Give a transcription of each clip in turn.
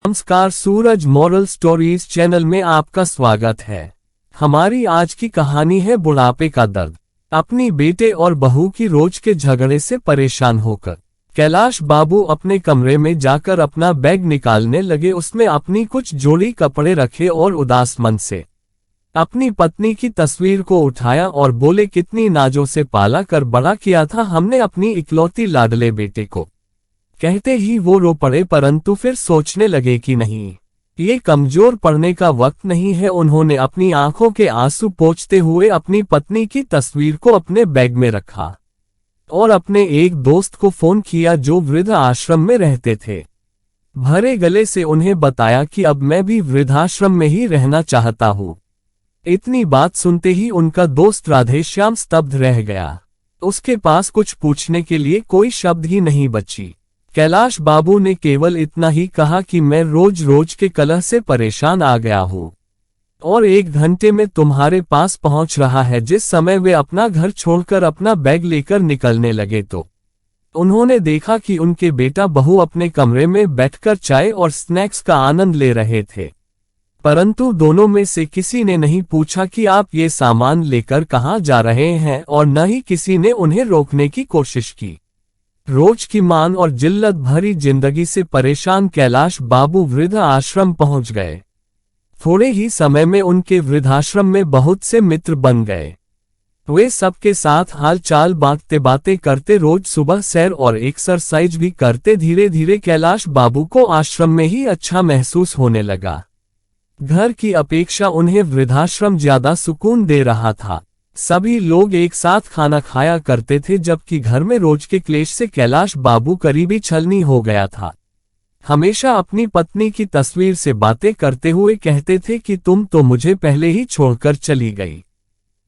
नमस्कार, सूरज moral stories channel में आपका स्वागत है। हमारी आज की कहानी है बुढ़ापे का दर्द। अपनी बेटे और बहू की रोज के झगड़े से परेशान होकर कैलाश बाबू अपने कमरे में जाकर अपना बैग निकालने लगे। उसमें अपनी कुछ जोड़ी कपड़े रखे और उदास मन से अपनी पत्नी की तस्वीर को उठाया और बोले, कितनी नाजों से पाला कर बड़ा किया था हमने अपनी इकलौती लाडले बेटे को। कहते ही वो रो पड़े, परंतु फिर सोचने लगे कि नहीं, ये कमजोर पड़ने का वक्त नहीं है। उन्होंने अपनी आंखों के आंसू पोंछते हुए अपनी पत्नी की तस्वीर को अपने बैग में रखा और अपने एक दोस्त को फोन किया जो वृद्ध आश्रम में रहते थे। भरे गले से उन्हें बताया कि अब मैं भी वृद्धाश्रम में ही रहना चाहता हूँ। इतनी बात सुनते ही उनका दोस्त राधेश्याम स्तब्ध रह गया। उसके पास कुछ पूछने के लिए कोई शब्द ही नहीं बची। कैलाश बाबू ने केवल इतना ही कहा कि मैं रोज रोज के कलह से परेशान आ गया हूँ और 1 घंटे में तुम्हारे पास पहुंच रहा है। जिस समय वे अपना घर छोड़कर अपना बैग लेकर निकलने लगे तो उन्होंने देखा कि उनके बेटा बहू अपने कमरे में बैठकर चाय और स्नैक्स का आनंद ले रहे थे, परंतु दोनों में से किसी ने नहीं पूछा कि आप ये सामान लेकर कहाँ जा रहे हैं, और न ही किसी ने उन्हें रोकने की कोशिश की। रोज की मान और जिल्लत भरी जिंदगी से परेशान कैलाश बाबू वृद्ध आश्रम पहुंच गए। थोड़े ही समय में उनके वृद्धाश्रम में बहुत से मित्र बन गए। वे सबके साथ हाल चाल बांटते बातें करते, रोज सुबह सैर और एक्सरसाइज भी करते। धीरे धीरे कैलाश बाबू को आश्रम में ही अच्छा महसूस होने लगा। घर की अपेक्षा उन्हें वृद्धाश्रम ज्यादा सुकून दे रहा था। सभी लोग एक साथ खाना खाया करते थे, जबकि घर में रोज के क्लेश से कैलाश बाबू करीबी छलनी हो गया था। हमेशा अपनी पत्नी की तस्वीर से बातें करते हुए कहते थे कि तुम तो मुझे पहले ही छोड़कर चली गई,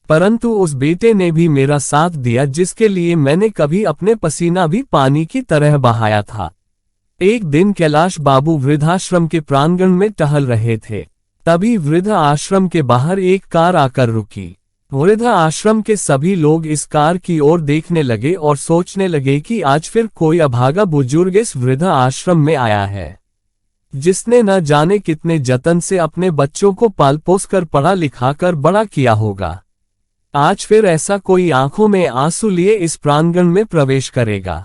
परंतु उस बेटे ने भी मेरा साथ दिया जिसके लिए मैंने कभी अपने पसीना भी पानी की तरह बहाया था। एक दिन कैलाश बाबू वृद्धाश्रम के प्रांगण में टहल रहे थे, तभी वृद्ध आश्रम के बाहर एक कार आकर रुकी। वृद्ध आश्रम के सभी लोग इस कार की ओर देखने लगे और सोचने लगे कि आज फिर कोई अभागा बुजुर्ग इस वृद्ध आश्रम में आया है, जिसने न जाने कितने जतन से अपने बच्चों को पाल पोस कर पढ़ा लिखा कर बड़ा किया होगा। आज फिर ऐसा कोई आंखों में आंसू लिए इस प्रांगण में प्रवेश करेगा।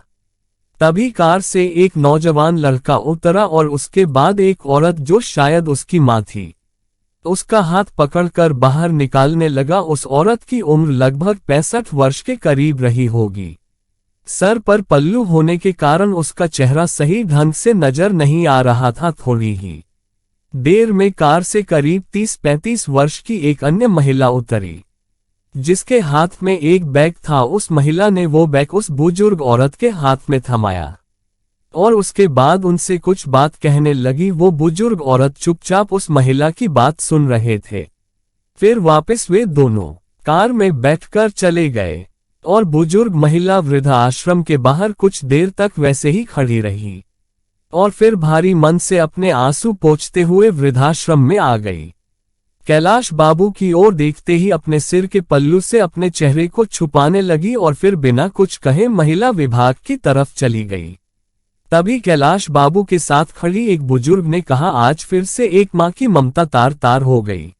तभी कार से एक नौजवान लड़का उतरा और उसके बाद एक औरत जो शायद उसकी मां थी, उसका हाथ पकड़कर बाहर निकालने लगा। उस औरत की उम्र लगभग 65 वर्ष के करीब रही होगी। सर पर पल्लू होने के कारण उसका चेहरा सही ढंग से नजर नहीं आ रहा था। थोड़ी ही देर में कार से करीब 30-35 वर्ष की एक अन्य महिला उतरी, जिसके हाथ में एक बैग था। उस महिला ने वो बैग उस बुजुर्ग औरत के हाथ में थमाया और उसके बाद उनसे कुछ बात कहने लगी। वो बुजुर्ग औरत चुपचाप उस महिला की बात सुन रहे थे। फिर वापस वे दोनों कार में बैठकर चले गए और बुजुर्ग महिला वृद्ध आश्रम के बाहर कुछ देर तक वैसे ही खड़ी रही और फिर भारी मन से अपने आंसू पोंछते हुए वृद्धाश्रम में आ गई। कैलाश बाबू की ओर देखते ही अपने सिर के पल्लू से अपने चेहरे को छुपाने लगी और फिर बिना कुछ कहे महिला विभाग की तरफ चली गई। तभी कैलाश बाबू के साथ खड़ी एक बुजुर्ग ने कहा, आज फिर से एक माँ की ममता तार तार हो गई।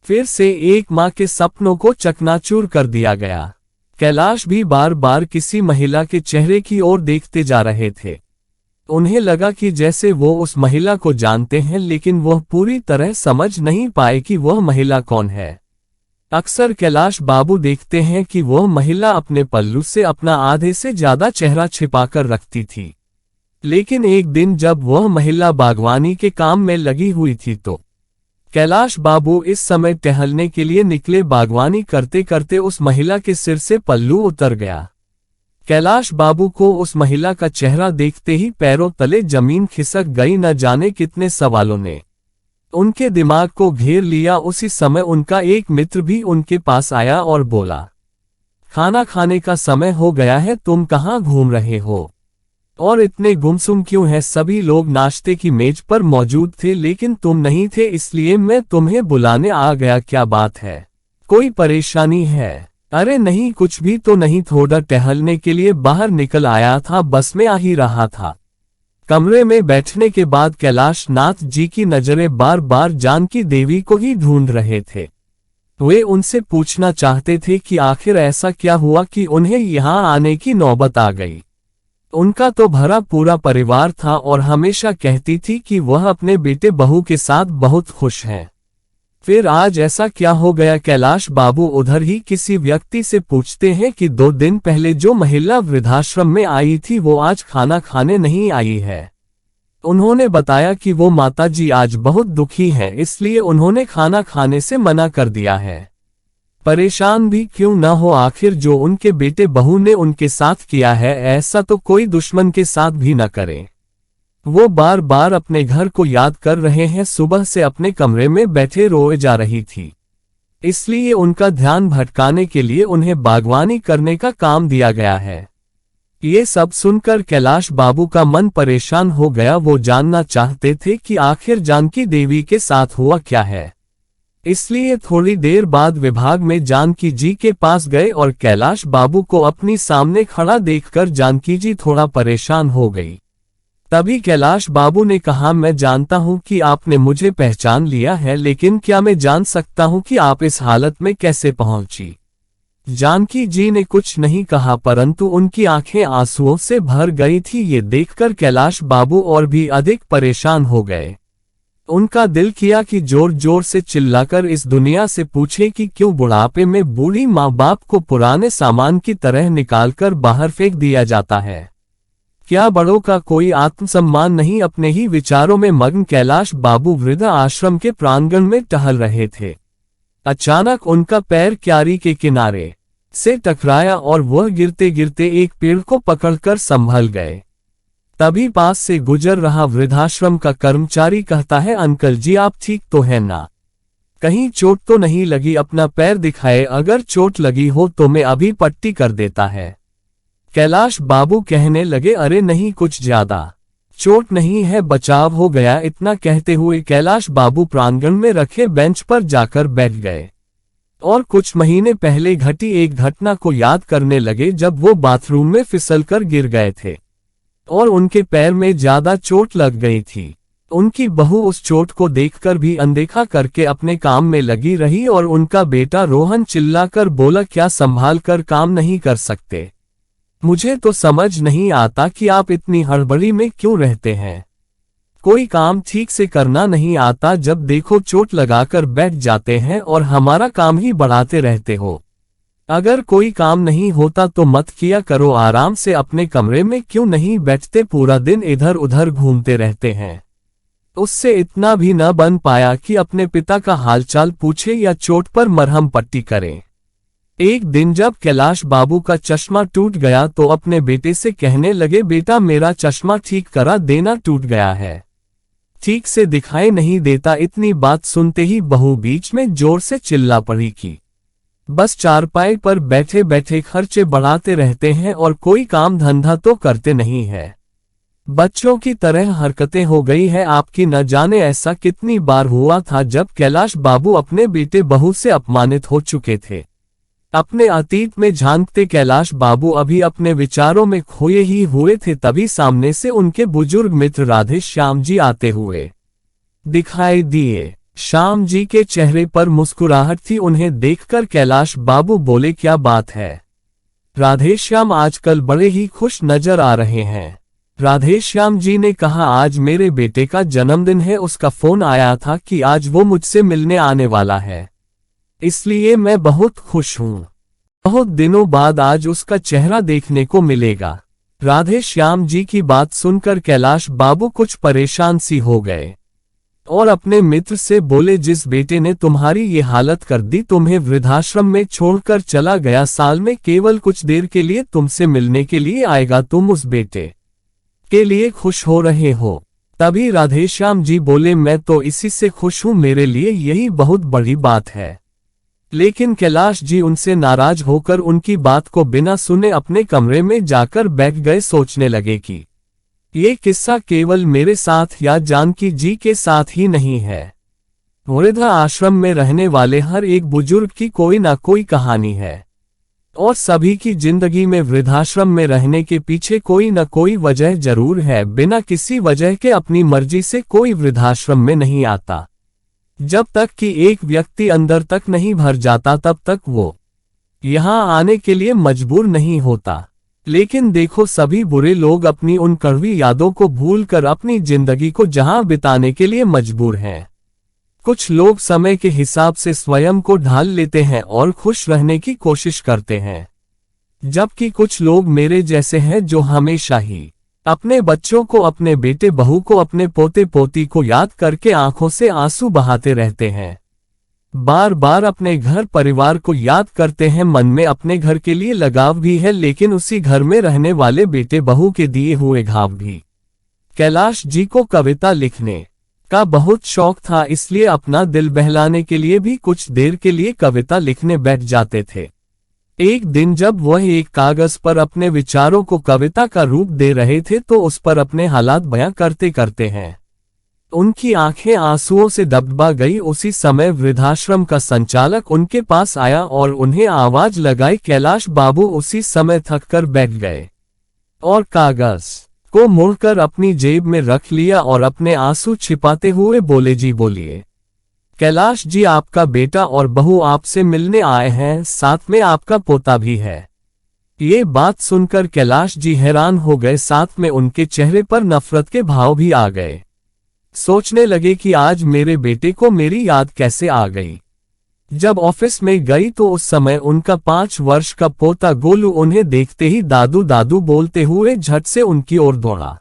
फिर से एक माँ के सपनों को चकनाचूर कर दिया गया। कैलाश भी बार बार किसी महिला के चेहरे की ओर देखते जा रहे थे। उन्हें लगा कि जैसे वो उस महिला को जानते हैं, लेकिन वह पूरी तरह समझ नहीं पाए कि वह महिला कौन है। अक्सर कैलाश बाबू देखते हैं कि वह महिला अपने पल्लू से अपना आधे से ज्यादा चेहरा छिपाकर रखती थी, लेकिन एक दिन जब वह महिला बागवानी के काम में लगी हुई थी तो कैलाश बाबू इस समय टहलने के लिए निकले। बागवानी करते करते उस महिला के सिर से पल्लू उतर गया। कैलाश बाबू को उस महिला का चेहरा देखते ही पैरों तले जमीन खिसक गई। न जाने कितने सवालों ने उनके दिमाग को घेर लिया। उसी समय उनका एक मित्र भी उनके पास आया और बोला, खाना खाने का समय हो गया है, तुम कहाँ घूम रहे हो और इतने गुमसुम क्यों हैं? सभी लोग नाश्ते की मेज पर मौजूद थे, लेकिन तुम नहीं थे, इसलिए मैं तुम्हें बुलाने आ गया। क्या बात है, कोई परेशानी है? अरे नहीं, कुछ भी तो नहीं, थोड़ा टहलने के लिए बाहर निकल आया था, बस में आ ही रहा था। कमरे में बैठने के बाद कैलाश नाथ जी की नजरें बार बार जानकी देवी को ही ढूंढ रहे थे। वे उनसे पूछना चाहते थे कि आखिर ऐसा क्या हुआ कि उन्हें यहाँ आने की नौबत आ गई। उनका तो भरा पूरा परिवार था और हमेशा कहती थी कि वह अपने बेटे बहू के साथ बहुत खुश हैं। फिर आज ऐसा क्या हो गया? कैलाश बाबू उधर ही किसी व्यक्ति से पूछते हैं कि 2 दिन पहले जो महिला वृद्धाश्रम में आई थी वो आज खाना खाने नहीं आई है। उन्होंने बताया कि वो माताजी आज बहुत दुखी हैं, इसलिए उन्होंने खाना खाने से मना कर दिया है। परेशान भी क्यों न हो, आखिर जो उनके बेटे बहू ने उनके साथ किया है ऐसा तो कोई दुश्मन के साथ भी न करे। वो बार बार अपने घर को याद कर रहे हैं। सुबह से अपने कमरे में बैठे रोए जा रही थी, इसलिए उनका ध्यान भटकाने के लिए उन्हें बागवानी करने का काम दिया गया है। ये सब सुनकर कैलाश बाबू का मन परेशान हो गया। वो जानना चाहते थे कि आखिर जानकी देवी के साथ हुआ क्या है। इसलिए थोड़ी देर बाद विभाग में जानकी जी के पास गए और कैलाश बाबू को अपनी सामने खड़ा देखकर जानकी जी थोड़ा परेशान हो गई। तभी कैलाश बाबू ने कहा, मैं जानता हूं कि आपने मुझे पहचान लिया है, लेकिन क्या मैं जान सकता हूं कि आप इस हालत में कैसे पहुंची? जानकी जी ने कुछ नहीं कहा, परंतु उनकी आंखें आंसुओं से भर गई थी। ये देखकर कैलाश बाबू और भी अधिक परेशान हो गए। उनका दिल किया कि जोर जोर से चिल्लाकर इस दुनिया से पूछे कि क्यों बुढ़ापे में बूढ़ी माँ बाप को पुराने सामान की तरह निकालकर बाहर फेंक दिया जाता है। क्या बड़ों का कोई आत्मसम्मान नहीं? अपने ही विचारों में मग्न कैलाश बाबू वृद्ध आश्रम के प्रांगण में टहल रहे थे। अचानक उनका पैर क्यारी के किनारे से टकराया और वह गिरते गिरते एक पेड़ को पकड़कर संभल गए। तभी पास से गुजर रहा वृद्धाश्रम का कर्मचारी कहता है, अंकल जी आप ठीक तो हैं ना? कहीं चोट तो नहीं लगी? अपना पैर दिखाए, अगर चोट लगी हो तो मैं अभी पट्टी कर देता है। कैलाश बाबू कहने लगे, अरे नहीं, कुछ ज्यादा चोट नहीं है, बचाव हो गया। इतना कहते हुए कैलाश बाबू प्रांगण में रखे बेंच पर जाकर बैठ गए और कुछ महीने पहले घटी एक घटना को याद करने लगे, जब वो बाथरूम में फिसलकर गिर गए थे और उनके पैर में ज्यादा चोट लग गई थी। उनकी बहू उस चोट को देखकर भी अनदेखा करके अपने काम में लगी रही और उनका बेटा रोहन चिल्लाकर बोला, क्या संभाल कर काम नहीं कर सकते? मुझे तो समझ नहीं आता कि आप इतनी हड़बड़ी में क्यों रहते हैं। कोई काम ठीक से करना नहीं आता, जब देखो चोट लगाकर बैठ जाते हैं और हमारा काम ही बढ़ाते रहते हो। अगर कोई काम नहीं होता तो मत किया करो, आराम से अपने कमरे में क्यों नहीं बैठते, पूरा दिन इधर उधर घूमते रहते हैं। उससे इतना भी न बन पाया कि अपने पिता का हालचाल पूछे या चोट पर मरहम पट्टी करें। एक दिन जब कैलाश बाबू का चश्मा टूट गया तो अपने बेटे से कहने लगे, बेटा मेरा चश्मा ठीक करा देना, टूट गया है, ठीक से दिखाई नहीं देता। इतनी बात सुनते ही बहू बीच में जोर से चिल्ला पड़ी कि बस चारपाई पर बैठे बैठे खर्चे बढ़ाते रहते हैं और कोई काम धंधा तो करते नहीं है। बच्चों की तरह हरकतें हो गई है आपकी। न जाने ऐसा कितनी बार हुआ था जब कैलाश बाबू अपने बेटे बहू से अपमानित हो चुके थे। अपने अतीत में झांकते कैलाश बाबू अभी अपने विचारों में खोए ही हुए थे, तभी सामने से उनके बुजुर्ग मित्र राधे श्याम जी आते हुए दिखाई दिए। श्याम जी के चेहरे पर मुस्कुराहट थी। उन्हें देखकर कैलाश बाबू बोले, क्या बात है? राधेश्याम आजकल बड़े ही खुश नजर आ रहे हैं। राधेश्याम जी ने कहा, आज मेरे बेटे का जन्मदिन है, उसका फोन आया था कि आज वो मुझसे मिलने आने वाला है, इसलिए मैं बहुत खुश हूँ। बहुत दिनों बाद आज उसका चेहरा देखने को मिलेगा। राधेश्याम जी की बात सुनकर कैलाश बाबू कुछ परेशान सी हो गए और अपने मित्र से बोले, जिस बेटे ने तुम्हारी ये हालत कर दी, तुम्हें वृद्धाश्रम में छोड़कर चला गया, साल में केवल कुछ देर के लिए तुमसे मिलने के लिए आएगा, तुम उस बेटे के लिए खुश हो रहे हो? तभी राधेश्याम जी बोले, मैं तो इसी से खुश हूं, मेरे लिए यही बहुत बड़ी बात है। लेकिन कैलाश जी उनसे नाराज होकर उनकी बात को बिना सुने अपने कमरे में जाकर बैठ गए। सोचने लगे कि ये किस्सा केवल मेरे साथ या जानकी जी के साथ ही नहीं है, वृद्ध आश्रम में रहने वाले हर एक बुजुर्ग की कोई ना कोई कहानी है। और सभी की जिंदगी में वृद्धाश्रम में रहने के पीछे कोई न कोई वजह जरूर है। बिना किसी वजह के अपनी मर्जी से कोई वृद्धाश्रम में नहीं आता। जब तक कि एक व्यक्ति अंदर तक नहीं भर जाता तब तक वो यहाँ आने के लिए मजबूर नहीं होता। लेकिन देखो, सभी बुरे लोग अपनी उन कड़वी यादों को भूलकर अपनी जिंदगी को जहां बिताने के लिए मजबूर हैं। कुछ लोग समय के हिसाब से स्वयं को ढाल लेते हैं और खुश रहने की कोशिश करते हैं, जबकि कुछ लोग मेरे जैसे हैं जो हमेशा ही अपने बच्चों को, अपने बेटे बहू को, अपने पोते पोती को याद करके आंखों से आंसू बहाते रहते हैं। बार बार अपने घर परिवार को याद करते हैं। मन में अपने घर के लिए लगाव भी है, लेकिन उसी घर में रहने वाले बेटे बहू के दिए हुए घाव भी। कैलाश जी को कविता लिखने का बहुत शौक था, इसलिए अपना दिल बहलाने के लिए भी कुछ देर के लिए कविता लिखने बैठ जाते थे। एक दिन जब वह एक कागज पर अपने विचारों को कविता का रूप दे रहे थे तो उस पर अपने हालात बयां करते करते हैं उनकी आंखें आंसुओं से दबदबा गई। उसी समय वृद्धाश्रम का संचालक उनके पास आया और उन्हें आवाज लगाई। कैलाश बाबू उसी समय थककर बैठ गए और कागज को मोड़कर अपनी जेब में रख लिया और अपने आंसू छिपाते हुए बोले, जी बोलिए। कैलाश जी, आपका बेटा और बहू आपसे मिलने आए हैं, साथ में आपका पोता भी है। ये बात सुनकर कैलाश जी हैरान हो गए, साथ में उनके चेहरे पर नफरत के भाव भी आ गए। सोचने लगे कि आज मेरे बेटे को मेरी याद कैसे आ गई। जब ऑफिस में गई तो उस समय उनका 5 वर्ष का पोता गोलू उन्हें देखते ही दादू दादू बोलते हुए झट से उनकी ओर दौड़ा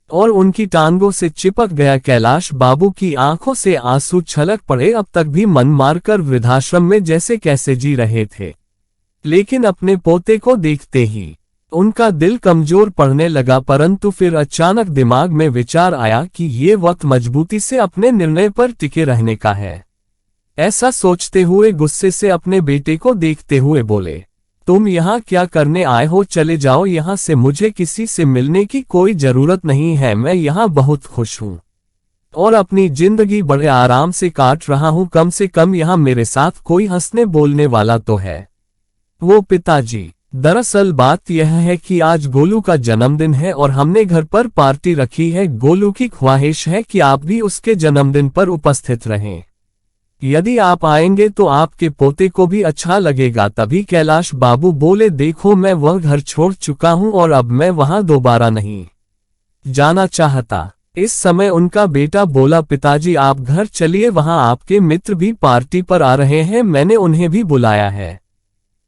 और उनकी टांगों से चिपक गया। कैलाश बाबू की आंखों से आंसू छलक पड़े। अब तक भी मन मारकर वृद्धाश्रम में जैसे कैसे जी रहे थे, लेकिन अपने पोते को देखते ही उनका दिल कमजोर पड़ने लगा। परंतु फिर अचानक दिमाग में विचार आया कि ये वक्त मजबूती से अपने निर्णय पर टिके रहने का है। ऐसा सोचते हुए गुस्से से अपने बेटे को देखते हुए बोले, तुम यहाँ क्या करने आए हो? चले जाओ यहाँ से, मुझे किसी से मिलने की कोई जरूरत नहीं है। मैं यहाँ बहुत खुश हूँ और अपनी जिंदगी बड़े आराम से काट रहा हूँ। कम से कम यहाँ मेरे साथ कोई हंसने बोलने वाला तो है। वो पिताजी, दरअसल बात यह है कि आज गोलू का जन्मदिन है और हमने घर पर पार्टी रखी है। गोलू की ख्वाहिश है कि आप भी उसके जन्मदिन पर उपस्थित रहें। यदि आप आएंगे तो आपके पोते को भी अच्छा लगेगा। तभी कैलाश बाबू बोले, देखो मैं वह घर छोड़ चुका हूं और अब मैं वहां दोबारा नहीं जाना चाहता। इस समय उनका बेटा बोला, पिताजी आप घर चलिए, वहां आपके मित्र भी पार्टी पर आ रहे हैं, मैंने उन्हें भी बुलाया है।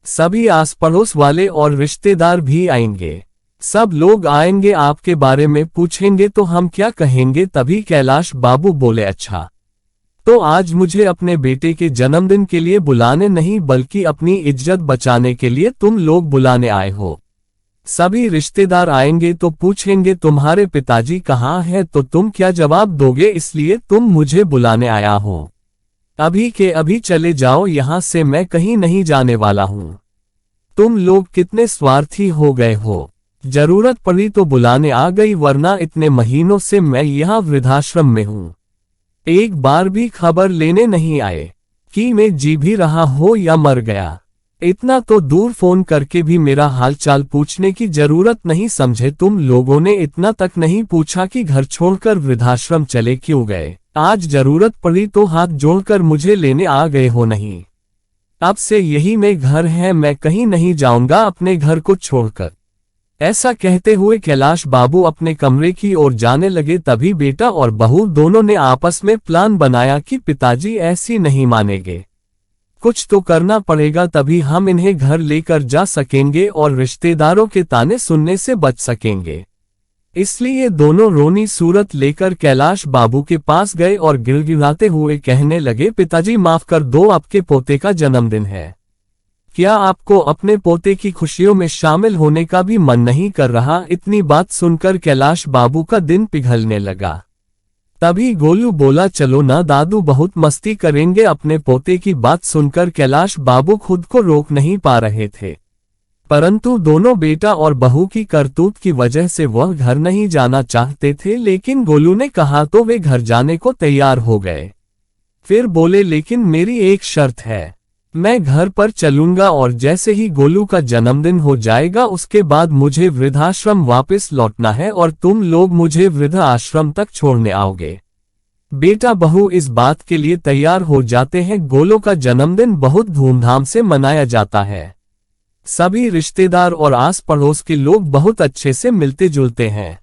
सभी आस पड़ोस वाले और रिश्तेदार भी आएंगे, सब लोग आएंगे, आपके बारे में पूछेंगे तो हम क्या कहेंगे? तभी कैलाश बाबू बोले, अच्छा तो आज मुझे अपने बेटे के जन्मदिन के लिए बुलाने नहीं बल्कि अपनी इज्जत बचाने के लिए तुम लोग बुलाने आए हो। सभी रिश्तेदार आएंगे तो पूछेंगे तुम्हारे पिताजी कहाँ हैं, तो तुम क्या जवाब दोगे? इसलिए तुम मुझे बुलाने आया हो। अभी के अभी चले जाओ यहाँ से, मैं कहीं नहीं जाने वाला हूँ। तुम लोग कितने स्वार्थी हो गए हो, जरूरत पड़ी तो बुलाने आ गई, वरना इतने महीनों से मैं यहाँ वृद्धाश्रम में हूँ, एक बार भी खबर लेने नहीं आए कि मैं जी भी रहा हो या मर गया। इतना तो दूर फोन करके भी मेरा हालचाल पूछने की जरूरत नहीं समझे। तुम लोगों ने इतना तक नहीं पूछा कि घर छोड़कर वृद्धाश्रम चले क्यों गए। आज जरूरत पड़ी तो हाथ जोड़कर मुझे लेने आ गए हो। नहीं, अब से यही में घर है, मैं कहीं नहीं जाऊंगा अपने घर को छोड़कर। ऐसा कहते हुए कैलाश बाबू अपने कमरे की ओर जाने लगे। तभी बेटा और बहू दोनों ने आपस में प्लान बनाया कि पिताजी ऐसी नहीं मानेंगे, कुछ तो करना पड़ेगा, तभी हम इन्हें घर लेकर जा सकेंगे और रिश्तेदारों के ताने सुनने से बच सकेंगे। इसलिए दोनों रोनी सूरत लेकर कैलाश बाबू के पास गए और गिड़गिड़ाते हुए कहने लगे, पिताजी माफ कर दो, आपके पोते का जन्मदिन है, क्या आपको अपने पोते की खुशियों में शामिल होने का भी मन नहीं कर रहा? इतनी बात सुनकर कैलाश बाबू का दिन पिघलने लगा। तभी गोलू बोला, चलो ना दादू, बहुत मस्ती करेंगे। अपने पोते की बात सुनकर कैलाश बाबू खुद को रोक नहीं पा रहे थे, परंतु दोनों बेटा और बहू की करतूत की वजह से वह घर नहीं जाना चाहते थे। लेकिन गोलू ने कहा तो वे घर जाने को तैयार हो गए। फिर बोले, लेकिन मेरी एक शर्त है, मैं घर पर चलूंगा और जैसे ही गोलू का जन्मदिन हो जाएगा उसके बाद मुझे वृद्धाश्रम वापस लौटना है और तुम लोग मुझे वृद्ध आश्रम तक छोड़ने आओगे। बेटा बहू इस बात के लिए तैयार हो जाते हैं। गोलू का जन्मदिन बहुत धूमधाम से मनाया जाता है। सभी रिश्तेदार और आस पड़ोस के लोग बहुत अच्छे से मिलते जुलते हैं।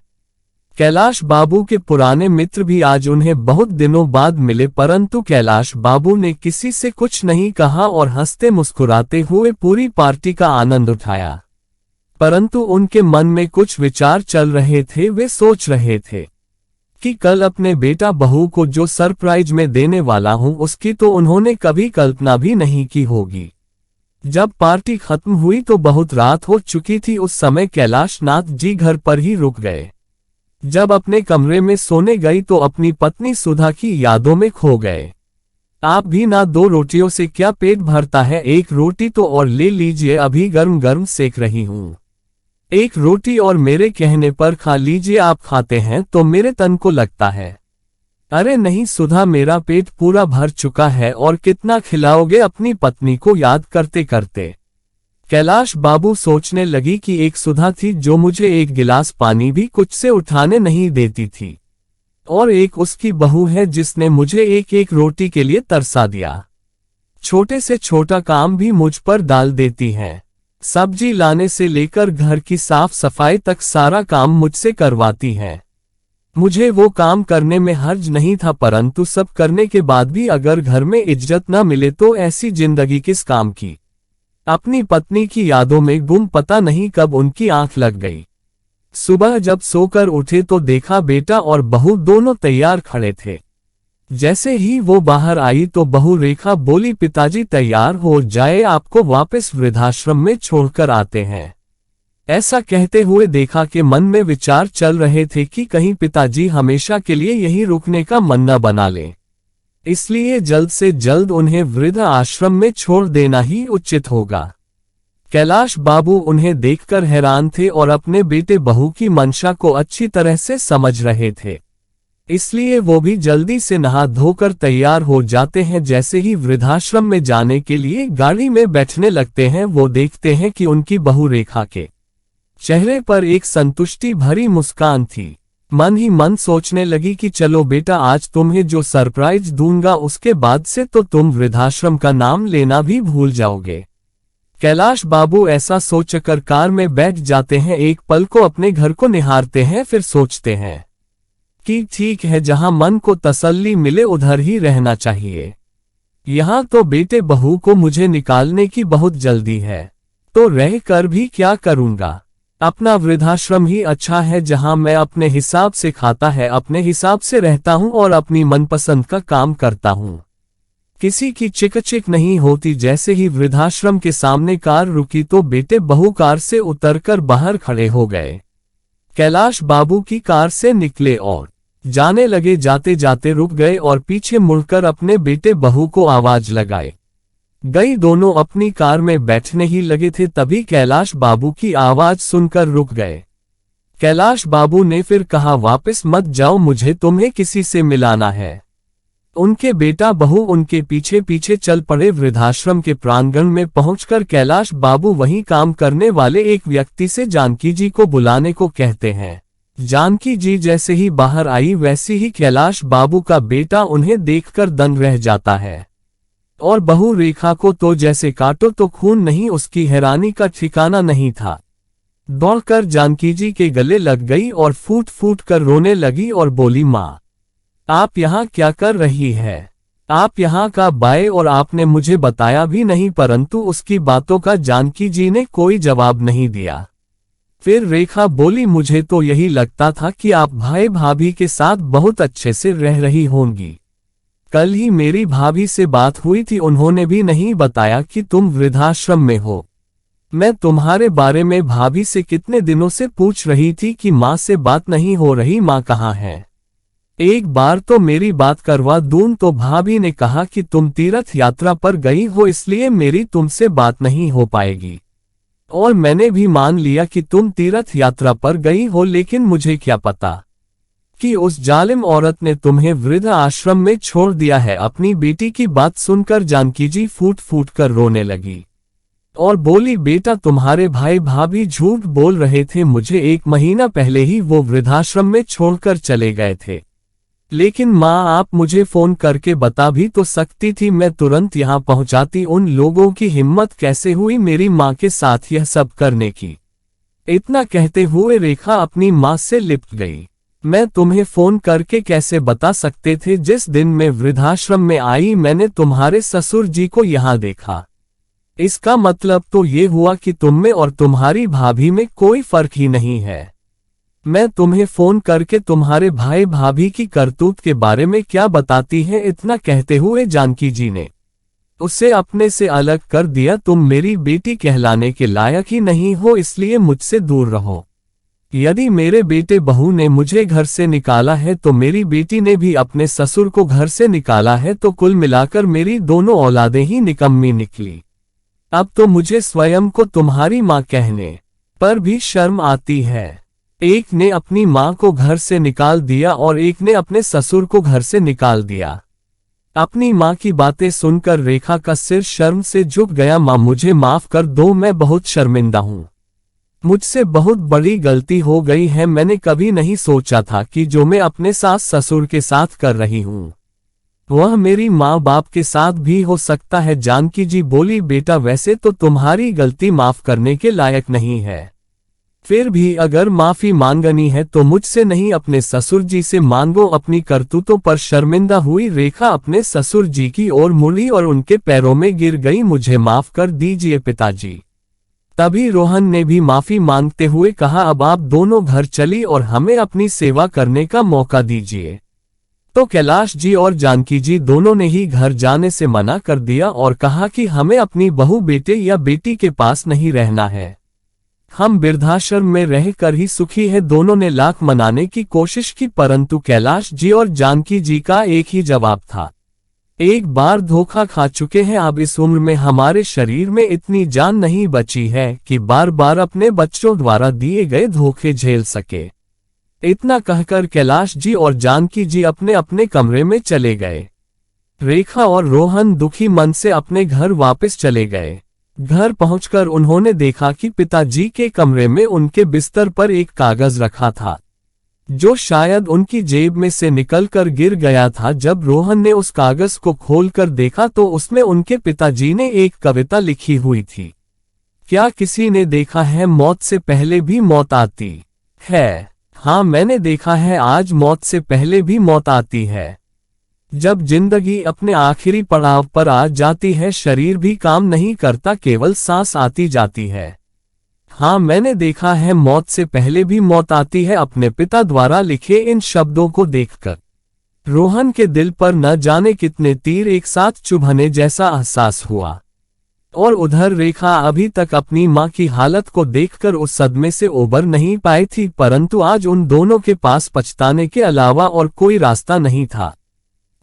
कैलाश बाबू के पुराने मित्र भी आज उन्हें बहुत दिनों बाद मिले, परंतु कैलाश बाबू ने किसी से कुछ नहीं कहा और हंसते मुस्कुराते हुए पूरी पार्टी का आनंद उठाया। परंतु उनके मन में कुछ विचार चल रहे थे। वे सोच रहे थे कि कल अपने बेटा बहू को जो सरप्राइज में देने वाला हूं उसकी तो उन्होंने कभी कल्पना भी नहीं की होगी। जब पार्टी खत्म हुई तो बहुत रात हो चुकी थी। उस समय कैलाश नाथ जी घर पर ही रुक गए। जब अपने कमरे में सोने गई तो अपनी पत्नी सुधा की यादों में खो गए। आप भी ना, 2 रोटियों से क्या पेट भरता है, 1 रोटी तो और ले लीजिए, अभी गर्म गर्म सेक रही हूं। 1 रोटी और मेरे कहने पर खा लीजिए, आप खाते हैं तो मेरे तन को लगता है। अरे नहीं सुधा, मेरा पेट पूरा भर चुका है और कितना खिलाओगे, अपनी पत्नी को याद करते करते कैलाश बाबू सोचने लगी कि एक सुधा थी जो मुझे 1 गिलास पानी भी कुछ से उठाने नहीं देती थी, और एक उसकी बहू है जिसने मुझे 1-1 रोटी के लिए तरसा दिया। छोटे से छोटा काम भी मुझ पर डाल देती हैं। सब्जी लाने से लेकर घर की साफ सफाई तक सारा काम मुझसे करवाती हैं। मुझे वो काम करने में हर्ज नहीं था, परंतु सब करने के बाद भी अगर घर में इज्जत न मिले तो ऐसी जिंदगी किस काम की। अपनी पत्नी की यादों में गुम पता नहीं कब उनकी आंख लग गई। सुबह जब सोकर उठे तो देखा बेटा और बहू दोनों तैयार खड़े थे। जैसे ही वो बाहर आई तो बहू रेखा बोली, पिताजी तैयार हो जाए, आपको वापस वृद्धाश्रम में छोड़कर आते हैं। ऐसा कहते हुए देखा कि मन में विचार चल रहे थे कि कहीं पिताजी हमेशा के लिए यहीं रुकने का मन्ना बना लें, इसलिए जल्द से जल्द उन्हें वृद्ध आश्रम में छोड़ देना ही उचित होगा। कैलाश बाबू उन्हें देखकर हैरान थे और अपने बेटे बहू की मंशा को अच्छी तरह से समझ रहे थे, इसलिए वो भी जल्दी से नहा धोकर तैयार हो जाते हैं। जैसे ही वृद्धाश्रम में जाने के लिए गाड़ी में बैठने लगते हैं वो देखते हैं कि उनकी बहू रेखा के चेहरे पर एक संतुष्टि भरी मुस्कान थी। मन ही मन सोचने लगी कि चलो बेटा, आज तुम्हें जो सरप्राइज दूंगा उसके बाद से तो तुम वृद्धाश्रम का नाम लेना भी भूल जाओगे। कैलाश बाबू ऐसा सोचकर कार में बैठ जाते हैं। एक पल को अपने घर को निहारते हैं, फिर सोचते हैं कि ठीक है, जहां मन को तसल्ली मिले उधर ही रहना चाहिए। यहां तो बेटे बहू को मुझे निकालने की बहुत जल्दी है, तो रह कर भी क्या करूंगा। अपना वृद्धाश्रम ही अच्छा है, जहां मैं अपने हिसाब से खाता है, अपने हिसाब से रहता हूं और अपनी मनपसंद का काम करता हूं। किसी की चिकचिक नहीं होती। जैसे ही वृद्धाश्रम के सामने कार रुकी तो बेटे बहू कार से उतरकर बाहर खड़े हो गए। कैलाश बाबू की कार से निकले और जाने लगे। जाते जाते रुक गए और पीछे मुड़कर अपने बेटे बहू को आवाज लगाए गई। दोनों अपनी कार में बैठने ही लगे थे, तभी कैलाश बाबू की आवाज सुनकर रुक गए। कैलाश बाबू ने फिर कहा, वापस मत जाओ, मुझे तुम्हें किसी से मिलाना है। उनके बेटा बहू उनके पीछे पीछे चल पड़े। वृद्धाश्रम के प्रांगण में पहुंचकर कैलाश बाबू वहीं काम करने वाले एक व्यक्ति से जानकी जी को बुलाने को कहते हैं। जानकी जी जैसे ही बाहर आई वैसे ही कैलाश बाबू का बेटा उन्हें देखकर दंग रह जाता है, और बहू रेखा को तो जैसे काटो तो खून नहीं, उसकी हैरानी का ठिकाना नहीं था। दौड़कर जानकी जी के गले लग गई और फूट फूट कर रोने लगी और बोली, माँ आप यहाँ क्या कर रही है? आप यहाँ का बाए और आपने मुझे बताया भी नहीं। परंतु उसकी बातों का जानकी जी ने कोई जवाब नहीं दिया। फिर रेखा बोली, मुझे तो यही लगता था कि आप भाई भाभी के साथ बहुत अच्छे से रह रही होंगी। कल ही मेरी भाभी से बात हुई थी, उन्होंने भी नहीं बताया कि तुम वृद्धाश्रम में हो। मैं तुम्हारे बारे में भाभी से कितने दिनों से पूछ रही थी कि माँ से बात नहीं हो रही, माँ कहाँ है? एक बार तो मेरी बात करवा दूं, तो भाभी ने कहा कि तुम तीर्थ यात्रा पर गई हो, इसलिए मेरी तुमसे बात नहीं हो पाएगी। और मैंने भी मान लिया कि तुम तीर्थ यात्रा पर गई हो, लेकिन मुझे क्या पता कि उस जालिम औरत ने तुम्हें वृद्ध आश्रम में छोड़ दिया है। अपनी बेटी की बात सुनकर जानकी जी फूट फूट कर रोने लगी और बोली, बेटा तुम्हारे भाई भाभी झूठ बोल रहे थे, मुझे 1 महीना पहले ही वो वृद्धाश्रम में छोड़कर चले गए थे। लेकिन माँ, आप मुझे फोन करके बता भी तो सकती थी, मैं तुरंत यहाँ पहुंचाती। उन लोगों की हिम्मत कैसे हुई मेरी माँ के साथ यह सब करने की। इतना कहते हुए रेखा अपनी माँ से लिपट गई। मैं तुम्हें फोन करके कैसे बता सकते थे? जिस दिन मैं वृद्धाश्रम में आई मैंने तुम्हारे ससुर जी को यहाँ देखा। इसका मतलब तो ये हुआ कि तुम में और तुम्हारी भाभी में कोई फर्क ही नहीं है। मैं तुम्हें फोन करके तुम्हारे भाई भाभी की करतूत के बारे में क्या बताती है? इतना कहते हुए जानकी जी ने उसे अपने से अलग कर दिया। तुम मेरी बेटी कहलाने के लायक ही नहीं हो, इसलिए मुझसे दूर रहो। यदि मेरे बेटे बहू ने मुझे घर से निकाला है तो मेरी बेटी ने भी अपने ससुर को घर से निकाला है, तो कुल मिलाकर मेरी दोनों औलादें ही निकम्मी निकली। अब तो मुझे स्वयं को तुम्हारी माँ कहने पर भी शर्म आती है। एक ने अपनी माँ को घर से निकाल दिया और एक ने अपने ससुर को घर से निकाल दिया। अपनी माँ की बातें सुनकर रेखा का सिर शर्म से झुक गया। माँ, मुझे माफ कर दो, मैं बहुत शर्मिंदा हूँ। मुझसे बहुत बड़ी गलती हो गई है। मैंने कभी नहीं सोचा था कि जो मैं अपने सास ससुर के साथ कर रही हूँ वह मेरी माँ बाप के साथ भी हो सकता है। जानकी जी बोली, बेटा वैसे तो तुम्हारी गलती माफ करने के लायक नहीं है, फिर भी अगर माफी मांगनी है तो मुझसे नहीं अपने ससुर जी से मांगो। अपनी करतूतों पर शर्मिंदा हुई रेखा अपने ससुर जी की ओर मुड़ी और उनके पैरों में गिर गई। मुझे माफ कर दीजिए पिताजी। तभी रोहन ने भी माफी मांगते हुए कहा, अब आप दोनों घर चली और हमें अपनी सेवा करने का मौका दीजिए। तो कैलाश जी और जानकी जी दोनों ने ही घर जाने से मना कर दिया और कहा कि हमें अपनी बहू बेटे या बेटी के पास नहीं रहना है, हम वृद्धाश्रम में रहकर ही सुखी है। दोनों ने लाख मनाने की कोशिश की, परंतु कैलाश जी और जानकी जी का एक ही जवाब था, एक बार धोखा खा चुके हैं। अब इस उम्र में हमारे शरीर में इतनी जान नहीं बची है कि बार बार अपने बच्चों द्वारा दिए गए धोखे झेल सके। इतना कहकर कैलाश जी और जानकी जी अपने अपने कमरे में चले गए। रेखा और रोहन दुखी मन से अपने घर वापस चले गए। घर पहुंचकर उन्होंने देखा कि पिताजी के कमरे में उनके बिस्तर पर एक कागज रखा था जो शायद उनकी जेब में से निकलकर गिर गया था। जब रोहन ने उस कागज को खोलकर देखा तो उसमें उनके पिताजी ने एक कविता लिखी हुई थी। क्या किसी ने देखा है मौत से पहले भी मौत आती है? हाँ, मैंने देखा है, आज मौत से पहले भी मौत आती है। जब जिंदगी अपने आखिरी पड़ाव पर आ जाती है, शरीर भी काम नहीं करता, केवल सांस आती जाती है। हाँ, मैंने देखा है, मौत से पहले भी मौत आती है। अपने पिता द्वारा लिखे इन शब्दों को देखकर रोहन के दिल पर न जाने कितने तीर एक साथ चुभने जैसा एहसास हुआ। और उधर रेखा अभी तक अपनी माँ की हालत को देखकर उस सदमे से उबर नहीं पाई थी, परंतु आज उन दोनों के पास पछताने के अलावा और कोई रास्ता नहीं था।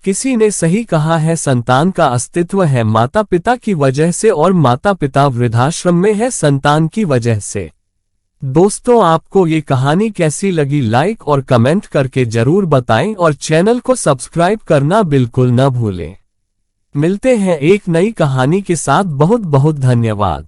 किसी ने सही कहा है, संतान का अस्तित्व है माता पिता की वजह से और माता पिता वृद्धाश्रम में है संतान की वजह से। दोस्तों, आपको ये कहानी कैसी लगी लाइक और कमेंट करके जरूर बताएं और चैनल को सब्सक्राइब करना बिल्कुल न भूलें। मिलते हैं एक नई कहानी के साथ। बहुत बहुत धन्यवाद।